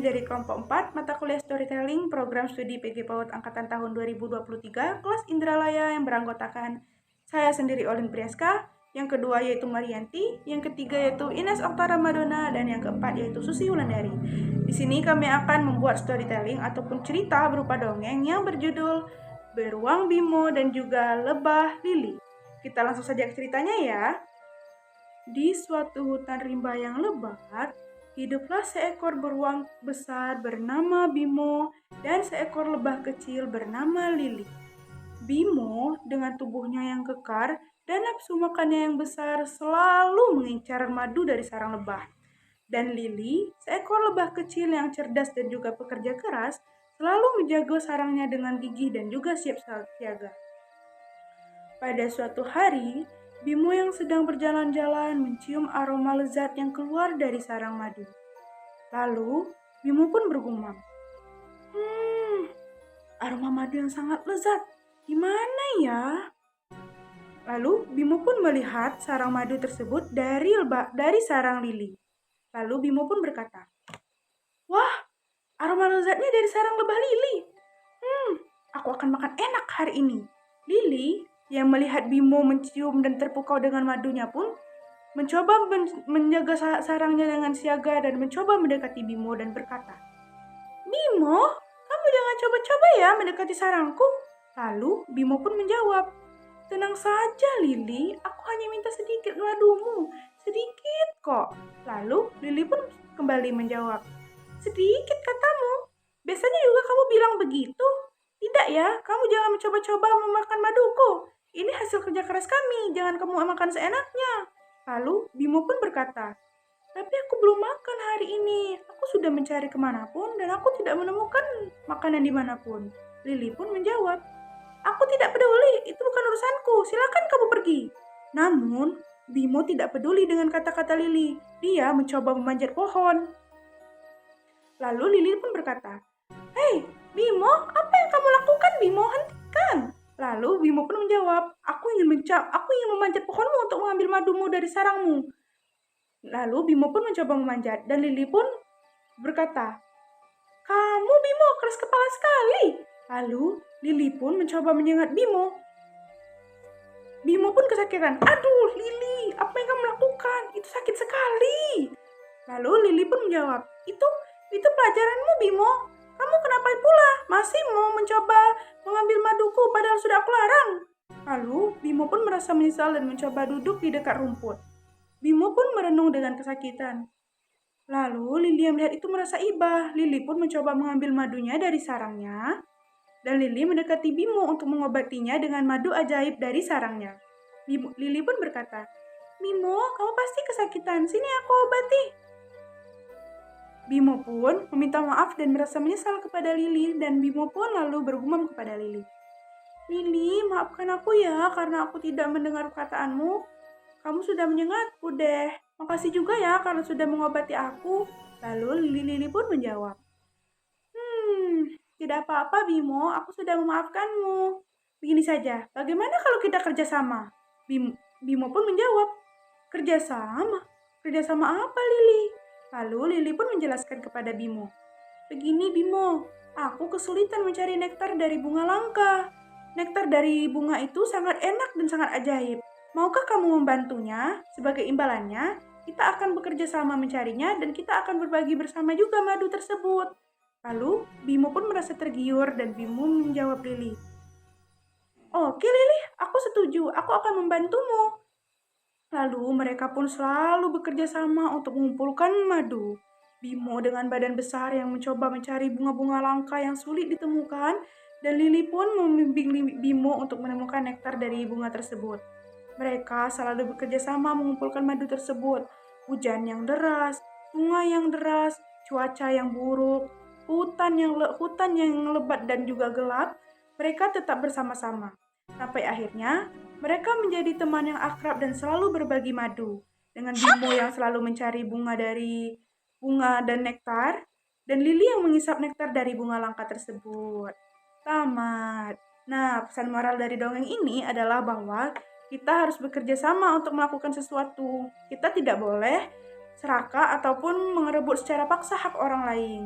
kami dari kelompok 4 mata kuliah storytelling program studi PG PAUD angkatan tahun 2023 kelas Indralaya yang beranggotakan saya sendiri Olin Priaska, yang kedua yaitu Marianti, yang ketiga yaitu Ines Oktara Madonna, dan yang keempat yaitu Susi Wulandari. Di sini kami akan membuat storytelling ataupun cerita berupa dongeng yang berjudul Beruang Bimo dan juga Lebah Lili. Kita langsung saja ke ceritanya ya. Di suatu hutan rimba yang lebat, hiduplah seekor beruang besar bernama Bimo dan seekor lebah kecil bernama Lili. Bimo dengan tubuhnya yang kekar dan nafsu makannya yang besar selalu mengincar madu dari sarang lebah. Dan Lili, seekor lebah kecil yang cerdas dan juga pekerja keras, selalu menjaga sarangnya dengan gigih dan juga siap siaga. Pada suatu hari, Bimo yang sedang berjalan-jalan mencium aroma lezat yang keluar dari sarang madu. Lalu, Bimo pun bergumam, aroma madu yang sangat lezat. Gimana ya? Lalu, Bimo pun melihat sarang madu tersebut dari sarang Lili. Lalu, Bimo pun berkata, "Wah, aroma lezatnya dari sarang lebah Lili. Aku akan makan enak hari ini." Lili yang melihat Bimo mencium dan terpukau dengan madunya pun mencoba menjaga sarangnya dengan siaga dan mencoba mendekati Bimo dan berkata, "Bimo, kamu jangan coba-coba ya mendekati sarangku." Lalu Bimo pun menjawab, "Tenang saja Lili, aku hanya minta sedikit madumu, sedikit kok." Lalu Lili pun kembali menjawab, "Sedikit katamu? Biasanya juga kamu bilang begitu. Tidak ya, kamu jangan mencoba-coba memakan maduku. Ini hasil kerja keras kami, jangan kamu makan seenaknya." Lalu Bimo pun berkata, "Tapi aku belum makan hari ini. Aku sudah mencari kemanapun dan aku tidak menemukan makanan dimanapun." Lili pun menjawab, "Aku tidak peduli, itu bukan urusanku. Silakan kamu pergi." Namun, Bimo tidak peduli dengan kata-kata Lili. Dia mencoba memanjat pohon. Lalu Lili pun berkata, "Hei, Bimo, apa yang kamu lakukan, Bimo? Hentikan." Lalu Bimo pun menjawab, aku ingin memanjat pohonmu untuk mengambil madumu dari sarangmu." Lalu Bimo pun mencoba memanjat dan Lili pun berkata, "Kamu Bimo keras kepala sekali." Lalu Lili pun mencoba menyengat Bimo. Bimo pun kesakitan. "Aduh Lili, apa yang kamu lakukan? Itu sakit sekali." Lalu Lili pun menjawab, Itu pelajaranmu Bimo. Kamu kenapa pula masih mau mencoba mengambil maduku padahal sudah aku larang?" Lalu Bimo pun merasa menyesal dan mencoba duduk di dekat rumput. Bimo pun merenung dengan kesakitan. Lalu Lili yang melihat itu merasa iba. Lili pun mencoba mengambil madunya dari sarangnya. Dan Lili mendekati Bimo untuk mengobatinya dengan madu ajaib dari sarangnya. Lili pun berkata, "Bimo, kamu pasti kesakitan. Sini aku obati." Bimo pun meminta maaf dan merasa menyesal kepada Lili, dan Bimo pun lalu bergumam kepada Lili, "Lili, maafkan aku ya karena aku tidak mendengar perkataanmu. Kamu sudah menyengatku deh. Makasih juga ya karena sudah mengobati aku." Lalu Lili pun menjawab, "Tidak apa-apa Bimo, aku sudah memaafkanmu. Begini saja, bagaimana kalau kita kerjasama?" Bimo pun menjawab, "Kerjasama? Kerjasama apa Lili?" Lalu Lili pun menjelaskan kepada Bimo, "Begini Bimo, aku kesulitan mencari nektar dari bunga langka. Nektar dari bunga itu sangat enak dan sangat ajaib. Maukah kamu membantunya? Sebagai imbalannya, kita akan bekerja sama mencarinya dan kita akan berbagi bersama juga madu tersebut." Lalu Bimo pun merasa tergiur dan Bimo menjawab Lili, "Oke Lili, aku setuju, aku akan membantumu." Lalu mereka pun selalu bekerja sama untuk mengumpulkan madu. Bimo dengan badan besar yang mencoba mencari bunga-bunga langka yang sulit ditemukan, dan Lili pun membimbing Bimo untuk menemukan nektar dari bunga tersebut. Mereka selalu bekerja sama mengumpulkan madu tersebut. Hujan yang deras, sungai yang deras, cuaca yang buruk, hutan yang lebat dan juga gelap, mereka tetap bersama-sama. Sampai akhirnya mereka menjadi teman yang akrab dan selalu berbagi madu. Dengan Bimo yang selalu mencari bunga dan nektar, dan Lili yang mengisap nektar dari bunga langka tersebut. Tamat. Nah, pesan moral dari dongeng ini adalah bahwa kita harus bekerja sama untuk melakukan sesuatu. Kita tidak boleh serakah ataupun mengerebut secara paksa hak orang lain.